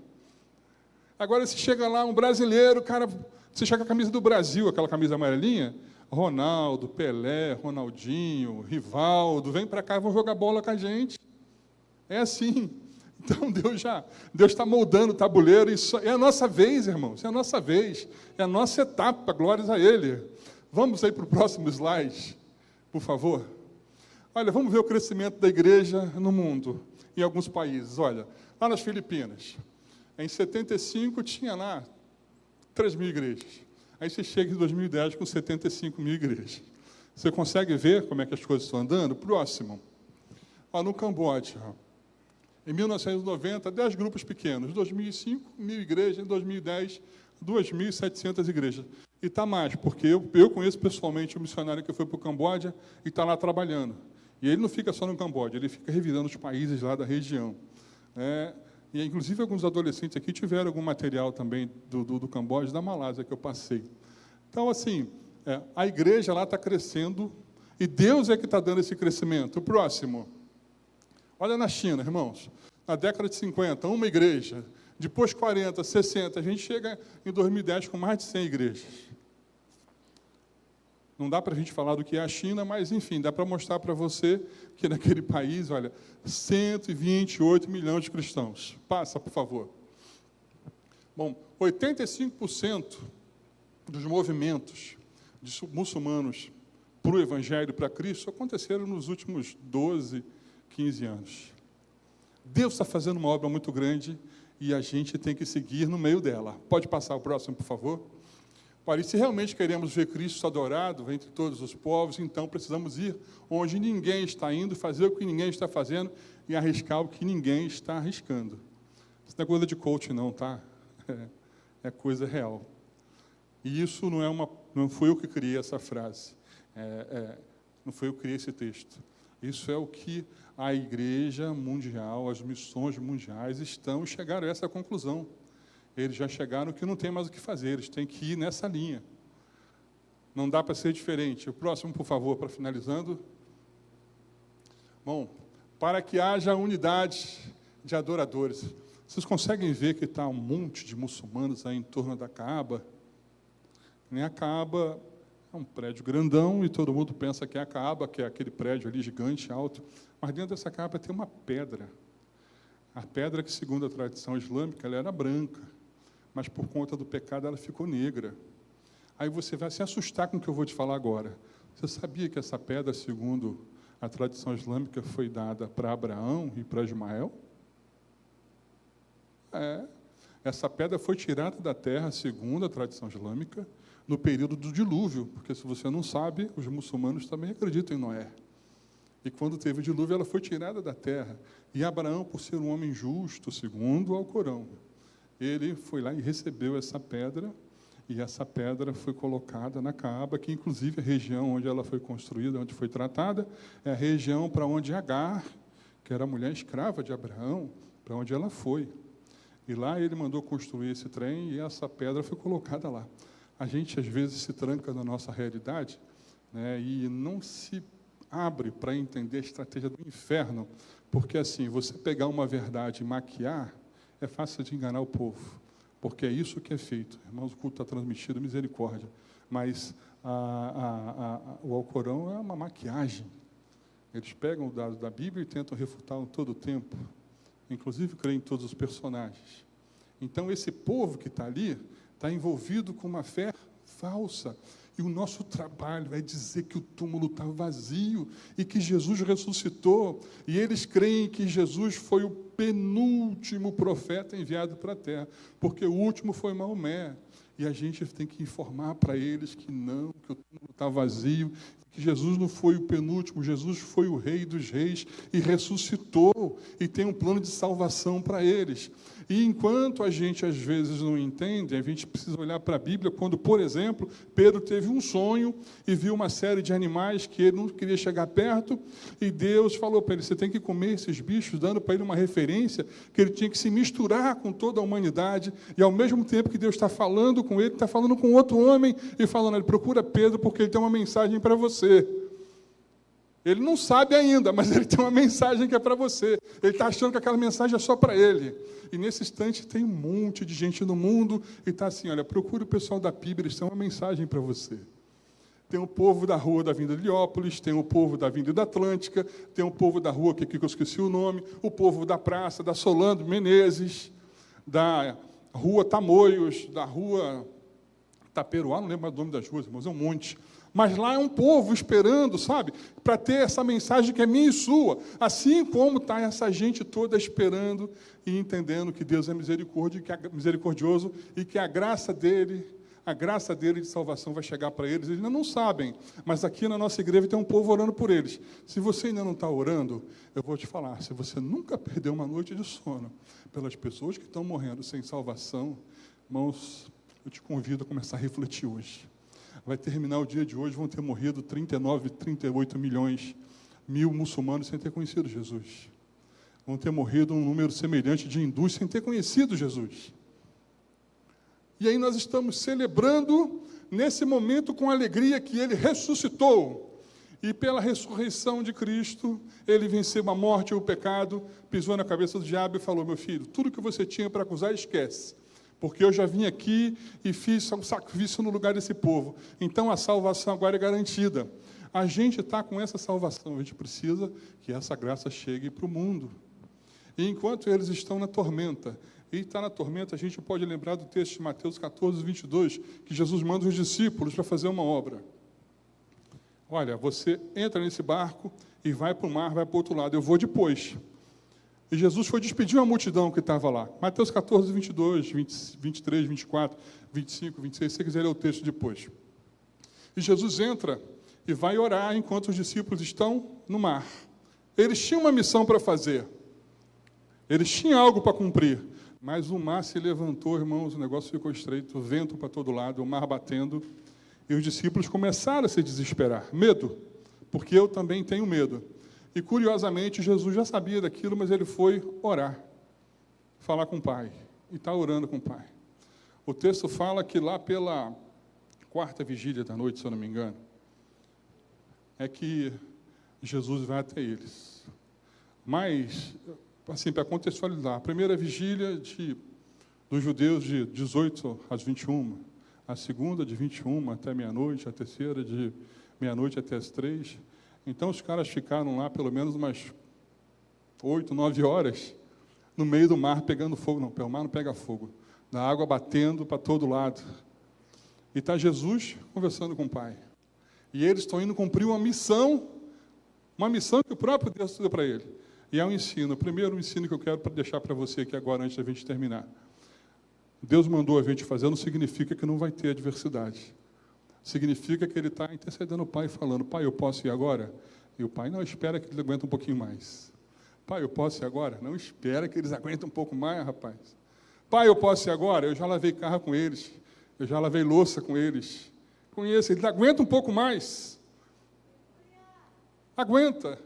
Agora, se chega lá um brasileiro, cara, você chega com a camisa do Brasil, aquela camisa amarelinha, Ronaldo, Pelé, Ronaldinho, Rivaldo, vem para cá e vão jogar bola com a gente. É assim. Então, Deus está moldando o tabuleiro, isso é a nossa vez, irmãos, é a nossa vez, é a nossa etapa, glórias a Ele. Vamos aí para o próximo slide, por favor. Olha, vamos ver o crescimento da igreja no mundo, em alguns países. Olha, lá nas Filipinas, em 75 tinha lá 3 mil igrejas. Aí você chega em 2010 com 75 mil igrejas. Você consegue ver como é que as coisas estão andando? Próximo. No Camboja, em 1990, 10 grupos pequenos. Em 2005, 1.000 igrejas. Em 2010, 2.700 igrejas. E está mais, porque eu conheço pessoalmente um missionário que foi para o Camboja e está lá trabalhando. E ele não fica só no Camboja, ele fica revisando os países lá da região. E, inclusive, alguns adolescentes aqui tiveram algum material também do Camboja, da Malásia, que eu passei. Então, assim, a igreja lá está crescendo e Deus é que está dando esse crescimento. O próximo. Olha na China, irmãos. Na década de 50, uma igreja. Depois 40, 60. A gente chega em 2010 com mais de 100 igrejas. Não dá para a gente falar do que é a China, mas, enfim, dá para mostrar para você que naquele país, olha, 128 milhões de cristãos. Passa, por favor. Bom, 85% dos movimentos de muçulmanos para o Evangelho, para Cristo, aconteceram nos últimos 12, 15 anos. Deus está fazendo uma obra muito grande e a gente tem que seguir no meio dela. Pode passar o próximo, por favor? Olha, e se realmente queremos ver Cristo adorado entre todos os povos, então precisamos ir onde ninguém está indo, fazer o que ninguém está fazendo e arriscar o que ninguém está arriscando. Isso não é coisa de coach, não, tá? É coisa real. E isso não fui eu que criei essa frase, não foi eu que criei esse texto. Isso é o que a igreja mundial, as missões mundiais chegaram a essa conclusão. Eles já chegaram que não tem mais o que fazer, eles têm que ir nessa linha. Não dá para ser diferente. O próximo, por favor, para finalizando. Bom, para que haja unidade de adoradores. Vocês conseguem ver que está um monte de muçulmanos aí em torno da Kaaba? A Kaaba é um prédio grandão e todo mundo pensa que é a Kaaba, que é aquele prédio ali gigante, alto. Mas dentro dessa Kaaba tem uma pedra. A pedra que, segundo a tradição islâmica, ela era branca, mas por conta do pecado ela ficou negra. Aí você vai se assustar com o que eu vou te falar agora. Você sabia que essa pedra, segundo a tradição islâmica, foi dada para Abraão e para Ismael? Essa pedra foi tirada da terra, segundo a tradição islâmica, no período do dilúvio, porque, se você não sabe, os muçulmanos também acreditam em Noé. E quando teve o dilúvio, ela foi tirada da terra. E Abraão, por ser um homem justo, segundo o Alcorão, ele foi lá e recebeu essa pedra, e essa pedra foi colocada na Caaba, que inclusive a região onde ela foi construída, onde foi tratada, é a região para onde Agar, que era a mulher escrava de Abraão, para onde ela foi. E lá ele mandou construir esse trem, e essa pedra foi colocada lá. A gente, às vezes, se tranca na nossa realidade, né, e não se abre para entender a estratégia do inferno, porque, assim, você pegar uma verdade e maquiar, é fácil de enganar o povo, porque é isso que é feito. Irmãos, o culto está transmitido, misericórdia, mas o Alcorão é uma maquiagem. Eles pegam o dado da Bíblia e tentam refutar todo o tempo, inclusive creem em todos os personagens. Então, esse povo que está ali está envolvido com uma fé falsa. E o nosso trabalho é dizer que o túmulo está vazio e que Jesus ressuscitou. E eles creem que Jesus foi o penúltimo profeta enviado para a terra, porque o último foi Maomé. E a gente tem que informar para eles que não, que o túmulo está vazio, que Jesus não foi o penúltimo, Jesus foi o Rei dos Reis e ressuscitou e tem um plano de salvação para eles. E enquanto a gente, às vezes, não entende, a gente precisa olhar para a Bíblia, quando, por exemplo, Pedro teve um sonho e viu uma série de animais que ele não queria chegar perto, e Deus falou para ele, você tem que comer esses bichos, dando para ele uma referência, que ele tinha que se misturar com toda a humanidade, e ao mesmo tempo que Deus está falando com ele, está falando com outro homem, e falando, ele procura Pedro, porque ele tem uma mensagem para você. Ele não sabe ainda, mas ele tem uma mensagem que é para você. Ele está achando que aquela mensagem é só para ele. E nesse instante tem um monte de gente no mundo e está assim, olha, procure o pessoal da PIB, eles têm uma mensagem para você. Tem o povo da rua da Vinda de Heliópolis, tem o povo da Vinda da Atlântica, tem o povo da rua, que eu esqueci o nome, o povo da praça, da Solano Menezes, da rua Tamoios, da rua Taperoá, não lembro o nome das ruas, irmãos, é um monte. Mas lá é um povo esperando, sabe, para ter essa mensagem que é minha e sua. Assim como está essa gente toda esperando e entendendo que Deus é misericordioso e que a graça dele de salvação vai chegar para eles. Eles ainda não sabem, mas aqui na nossa igreja tem um povo orando por eles. Se você ainda não está orando, eu vou te falar, se você nunca perdeu uma noite de sono pelas pessoas que estão morrendo sem salvação, irmãos, eu te convido a começar a refletir hoje. Vai terminar o dia de hoje, vão ter morrido 38 milhões, muçulmanos sem ter conhecido Jesus. Vão ter morrido um número semelhante de hindus sem ter conhecido Jesus. E aí nós estamos celebrando, nesse momento, com alegria, que ele ressuscitou. E pela ressurreição de Cristo, ele venceu a morte e o pecado, pisou na cabeça do diabo e falou, meu filho, tudo que você tinha para acusar, esquece. Porque eu já vim aqui e fiz um sacrifício no lugar desse povo. Então, a salvação agora é garantida. A gente está com essa salvação, a gente precisa que essa graça chegue para o mundo. E enquanto eles estão na tormenta, e está na tormenta, a gente pode lembrar do texto de Mateus 14, 22, que Jesus manda os discípulos para fazer uma obra. Olha, você entra nesse barco e vai para o mar, vai para o outro lado, eu vou depois. E Jesus foi despedir uma multidão que estava lá. Mateus 14, 22, 23, 24, 25, 26, se você quiser ler o texto depois. E Jesus entra e vai orar enquanto os discípulos estão no mar. Eles tinham uma missão para fazer. Eles tinham algo para cumprir. Mas o mar se levantou, irmãos, o negócio ficou estreito, o vento para todo lado, o mar batendo. E os discípulos começaram a se desesperar. Medo, porque eu também tenho medo. E, curiosamente, Jesus já sabia daquilo, mas ele foi orar, falar com o Pai, e está orando com o Pai. O texto fala que lá pela quarta vigília da noite, se eu não me engano, é que Jesus vai até eles. Mas, assim, para contextualizar, a primeira vigília dos judeus de 18 às 21, a segunda de 21 até meia-noite, a terceira de meia-noite até as 3. Então, os caras ficaram lá pelo menos umas 8, 9 horas no meio do mar pegando fogo. Não, o mar não pega fogo. Da água batendo para todo lado. E está Jesus conversando com o Pai. E eles estão indo cumprir uma missão que o próprio Deus deu para ele. E é um ensino. O primeiro ensino que eu quero deixar para você aqui agora, antes da gente terminar. Deus mandou a gente fazer, não significa que não vai ter adversidade. Significa que ele está intercedendo o Pai, falando, Pai, eu posso ir agora? E o pai, não, espera que eles aguentem um pouquinho mais. Pai, eu posso ir agora? Não, espera que eles aguentem um pouco mais, rapaz. Pai, eu posso ir agora? Eu já lavei carro com eles. Eu já lavei louça com eles. Conheço, eles aguentam um pouco mais. Aguenta.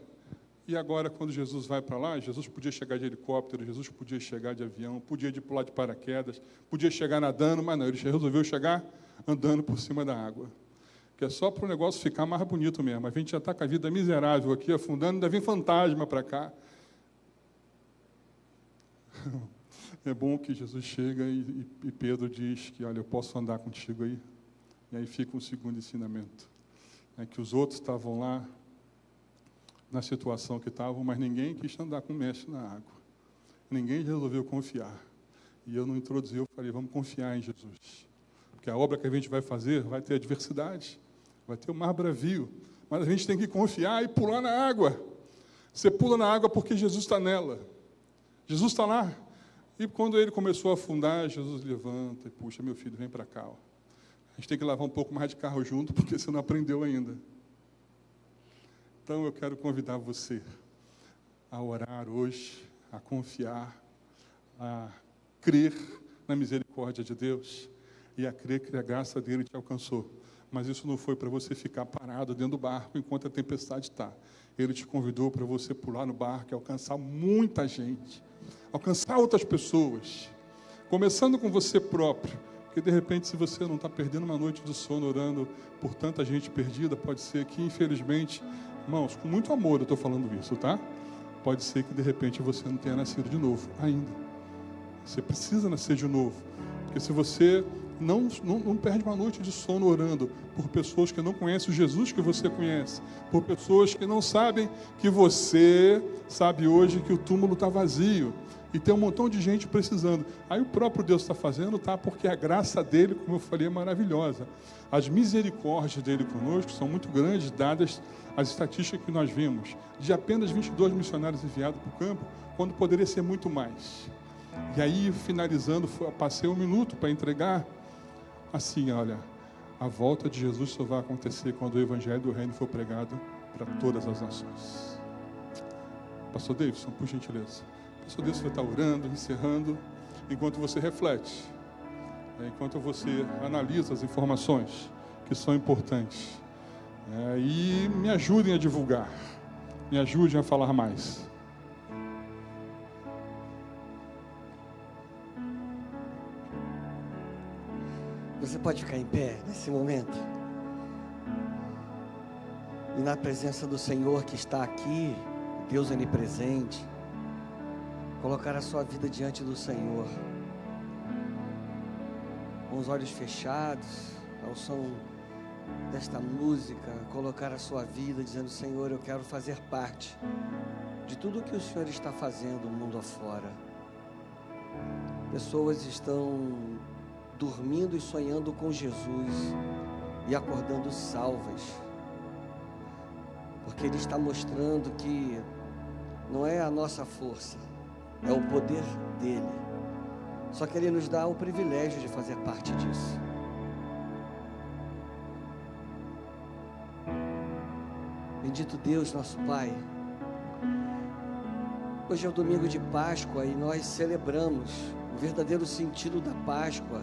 E agora, quando Jesus vai para lá, Jesus podia chegar de helicóptero, Jesus podia chegar de avião, podia pular de paraquedas, podia chegar nadando, mas não, ele resolveu chegar andando por cima da água. Que é só para o negócio ficar mais bonito mesmo. A gente já está com a vida miserável aqui, afundando, ainda vem fantasma para cá. É bom que Jesus chega e Pedro diz que, olha, eu posso andar contigo aí. E aí fica um segundo ensinamento. É que os outros estavam lá, na situação que estavam, mas ninguém quis andar com o mestre na água. Ninguém resolveu confiar. E eu não introduzi, eu falei, vamos confiar em Jesus. Porque a obra que a gente vai fazer vai ter adversidade, vai ter o mar bravio, mas a gente tem que confiar e pular na água. Você pula na água porque Jesus está nela. Jesus está lá. E quando ele começou a afundar, Jesus levanta e puxa, meu filho, vem para cá. Ó. A gente tem que lavar um pouco mais de carro junto, porque você não aprendeu ainda. Então, eu quero convidar você a orar hoje, a confiar, a crer na misericórdia de Deus e a crer que a graça dele te alcançou. Mas isso não foi para você ficar parado dentro do barco enquanto a tempestade está. Ele te convidou para você pular no barco e alcançar muita gente, alcançar outras pessoas, começando com você próprio. Porque, de repente, se você não está perdendo uma noite de sono orando por tanta gente perdida, pode ser que, infelizmente, irmãos, com muito amor eu estou falando isso, tá? Pode ser que, de repente, você não tenha nascido de novo ainda. Você precisa nascer de novo. Porque se você não perde uma noite de sono orando por pessoas que não conhecem o Jesus que você conhece, por pessoas que não sabem que você sabe hoje que o túmulo está vazio, e tem um montão de gente precisando. Aí o próprio Deus está fazendo, tá? Porque a graça dele, como eu falei, é maravilhosa. As misericórdias dele conosco são muito grandes, dadas as estatísticas que nós vimos, de apenas 22 missionários enviados para o campo, quando poderia ser muito mais. E aí, finalizando, passei um minuto para entregar, assim, olha, a volta de Jesus só vai acontecer quando o Evangelho do Reino for pregado para todas as nações. Pastor Davidson, por gentileza. Pastor Davidson vai estar orando, encerrando, enquanto você reflete, enquanto você analisa as informações que são importantes. E me ajudem a divulgar, me ajudem a falar mais. Você pode ficar em pé nesse momento e na presença do Senhor que está aqui, Deus onipresente, colocar a sua vida diante do Senhor, com os olhos fechados, ao som desta música, colocar a sua vida dizendo: Senhor, eu quero fazer parte de tudo que o Senhor está fazendo no mundo afora. Pessoas estão dormindo e sonhando com Jesus e acordando salvas, porque Ele está mostrando que não é a nossa força, é o poder dEle, só que Ele nos dá o privilégio de fazer parte disso. Bendito Deus, nosso Pai, hoje é o domingo de Páscoa e nós celebramos o verdadeiro sentido da Páscoa,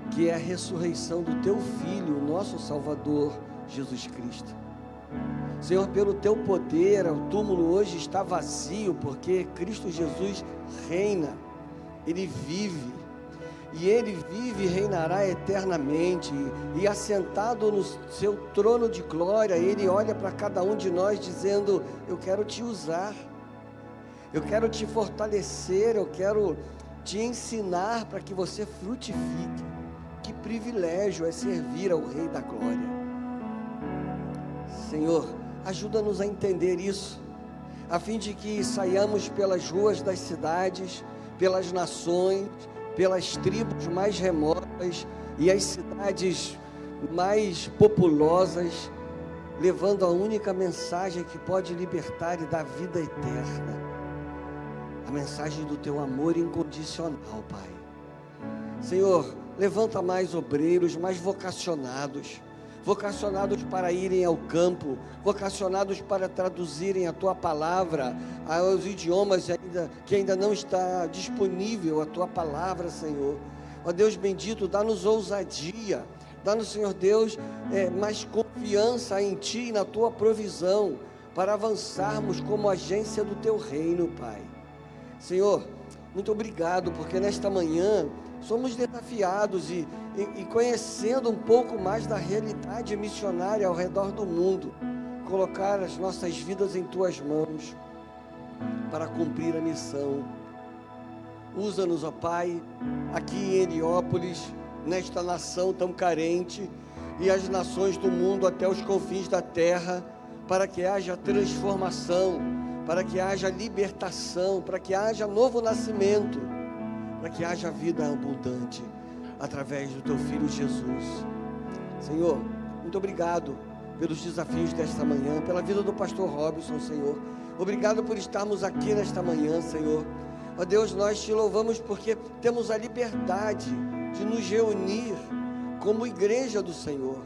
que é a ressurreição do Teu Filho, o nosso Salvador, Jesus Cristo. Senhor, pelo Teu poder, o túmulo hoje está vazio, porque Cristo Jesus reina, Ele vive, e Ele vive e reinará eternamente, e assentado no Seu trono de glória, Ele olha para cada um de nós dizendo: eu quero Te usar, eu quero Te fortalecer, eu quero Te ensinar para que você frutifique. Que privilégio é servir ao Rei da Glória. Senhor, ajuda-nos a entender isso, a fim de que saiamos pelas ruas das cidades, pelas nações, pelas tribos mais remotas e as cidades mais populosas, levando a única mensagem que pode libertar e dar vida eterna, a mensagem do Teu amor incondicional, Pai. Senhor, levanta mais obreiros, mais vocacionados, vocacionados para irem ao campo, vocacionados para traduzirem a Tua palavra aos idiomas que ainda não está disponível a Tua palavra, Senhor. Ó Deus bendito, dá-nos ousadia, dá-nos, Senhor Deus, mais confiança em Ti e na Tua provisão, para avançarmos como agência do Teu reino, Pai. Senhor, muito obrigado, porque nesta manhã somos desafiados e conhecendo um pouco mais da realidade missionária ao redor do mundo, colocar as nossas vidas em Tuas mãos, para cumprir a missão. Usa-nos, ó Pai, aqui em Heliópolis, nesta nação tão carente, e as nações do mundo até os confins da terra, para que haja transformação, para que haja libertação, para que haja novo nascimento, para que haja vida abundante, através do Teu Filho Jesus. Senhor, muito obrigado pelos desafios desta manhã, pela vida do pastor Robson, Senhor. Obrigado por estarmos aqui nesta manhã, Senhor. Ó Deus, nós Te louvamos porque temos a liberdade de nos reunir como igreja do Senhor.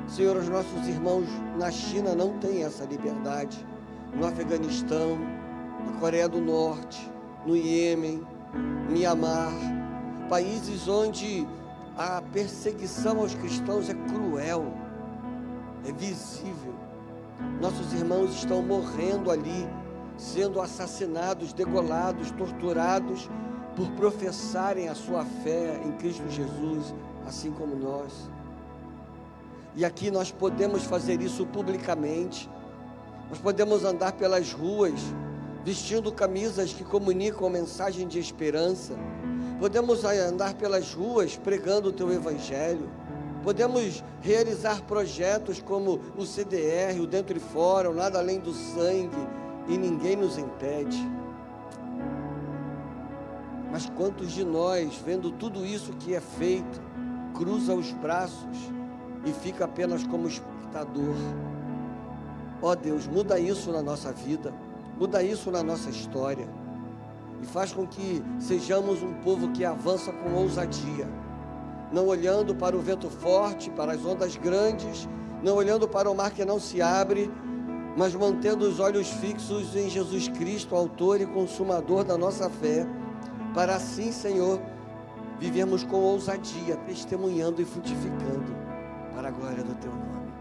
Senhor, os nossos irmãos na China não têm essa liberdade, no Afeganistão, na Coreia do Norte, no Iêmen, Mianmar, países onde a perseguição aos cristãos é cruel, é visível. Nossos irmãos estão morrendo ali, sendo assassinados, degolados, torturados, por professarem a sua fé em Cristo Jesus, assim como nós. E aqui nós podemos fazer isso publicamente. Nós podemos andar pelas ruas, vestindo camisas que comunicam a mensagem de esperança. Podemos andar pelas ruas pregando o Teu Evangelho. Podemos realizar projetos como o CDR, o Dentro e Fora, o Nada Além do Sangue, e ninguém nos impede. Mas quantos de nós, vendo tudo isso que é feito, cruza os braços e fica apenas como espectador? Ó Deus, muda isso na nossa vida, muda isso na nossa história, e faz com que sejamos um povo que avança com ousadia, não olhando para o vento forte, para as ondas grandes, não olhando para o mar que não se abre, mas mantendo os olhos fixos em Jesus Cristo, autor e consumador da nossa fé, para assim, Senhor, vivermos com ousadia, testemunhando e frutificando para a glória do Teu nome.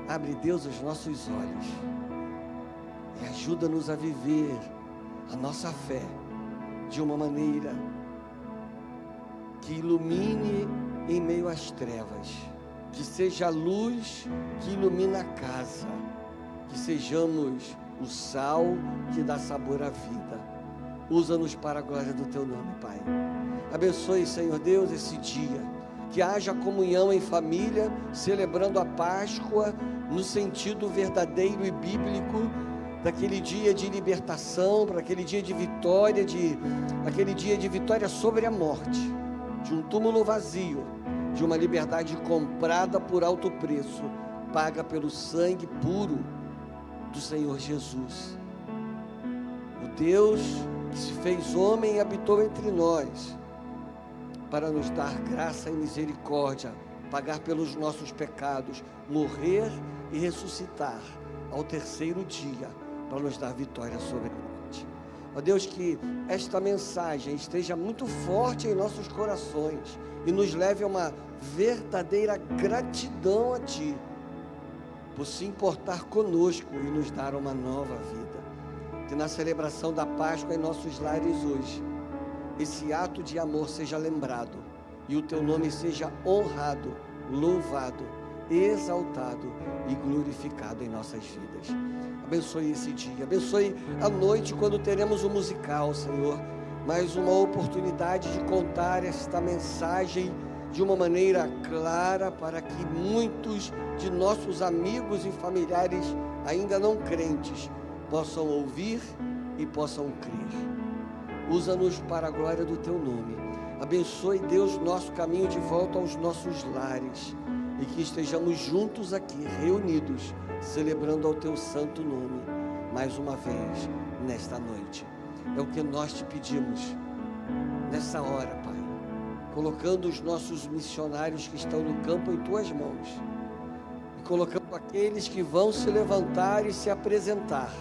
Abre, Deus, os nossos olhos e ajuda-nos a viver a nossa fé de uma maneira que ilumine em meio às trevas, que seja a luz que ilumina a casa, que sejamos o sal que dá sabor à vida. Usa-nos para a glória do Teu nome, Pai. Abençoe, Senhor Deus, esse dia, que haja comunhão em família, celebrando a Páscoa no sentido verdadeiro e bíblico, daquele dia de libertação, para aquele dia de vitória, aquele dia de vitória sobre a morte, de um túmulo vazio, de uma liberdade comprada por alto preço, paga pelo sangue puro do Senhor Jesus. O Deus que se fez homem e habitou entre nós, para nos dar graça e misericórdia, pagar pelos nossos pecados, morrer e ressuscitar ao terceiro dia, para nos dar vitória sobre a morte. Ó Deus, que esta mensagem esteja muito forte em nossos corações e nos leve a uma verdadeira gratidão a Ti, por se importar conosco e nos dar uma nova vida. Que na celebração da Páscoa em nossos lares hoje, esse ato de amor seja lembrado e o Teu nome seja honrado, louvado, exaltado e glorificado em nossas vidas. Abençoe esse dia, abençoe a noite quando teremos o musical, Senhor, mais uma oportunidade de contar esta mensagem de uma maneira clara, para que muitos de nossos amigos e familiares ainda não crentes possam ouvir e possam crer. Usa-nos para a glória do Teu nome. Abençoe, Deus, nosso caminho de volta aos nossos lares, e que estejamos juntos aqui, reunidos, celebrando ao Teu santo nome, mais uma vez, nesta noite. É o que nós Te pedimos, nessa hora, Pai, colocando os nossos missionários que estão no campo em Tuas mãos, colocando aqueles que vão se levantar e se apresentar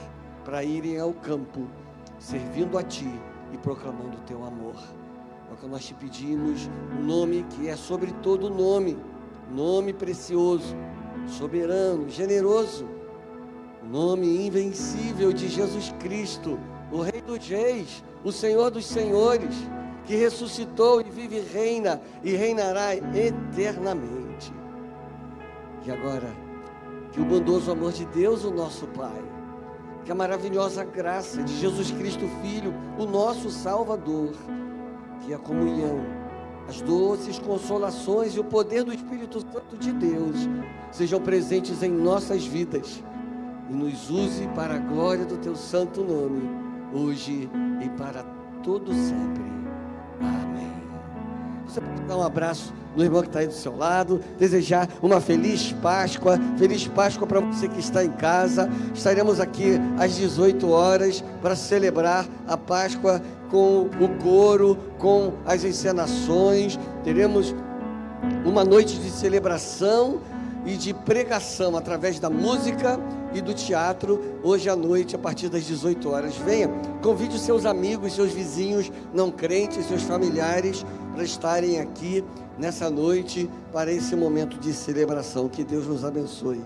para irem ao campo, servindo a Ti e proclamando o Teu amor. É o que nós te pedimos, um nome que é sobre todo nome, nome precioso, soberano, generoso, o nome invencível de Jesus Cristo, o Rei dos Reis, o Senhor dos Senhores, que ressuscitou e vive e reina e reinará eternamente. E agora, que o bondoso amor de Deus, o nosso Pai, que a maravilhosa graça de Jesus Cristo Filho, o nosso Salvador, que a comunhão, as doces consolações e o poder do Espírito Santo de Deus sejam presentes em nossas vidas e nos use para a glória do Teu santo nome, hoje e para todo sempre. Amém. Você pode dar um abraço no irmão que está aí do seu lado, desejar uma feliz Páscoa para você que está em casa. Estaremos aqui às 18 horas para celebrar a Páscoa com o coro, com as encenações. Teremos uma noite de celebração e de pregação através da música e do teatro, hoje à noite, a partir das 18 horas. Venha, convide os seus amigos, seus vizinhos não crentes, seus familiares, para estarem aqui nessa noite, para esse momento de celebração. Que Deus nos abençoe.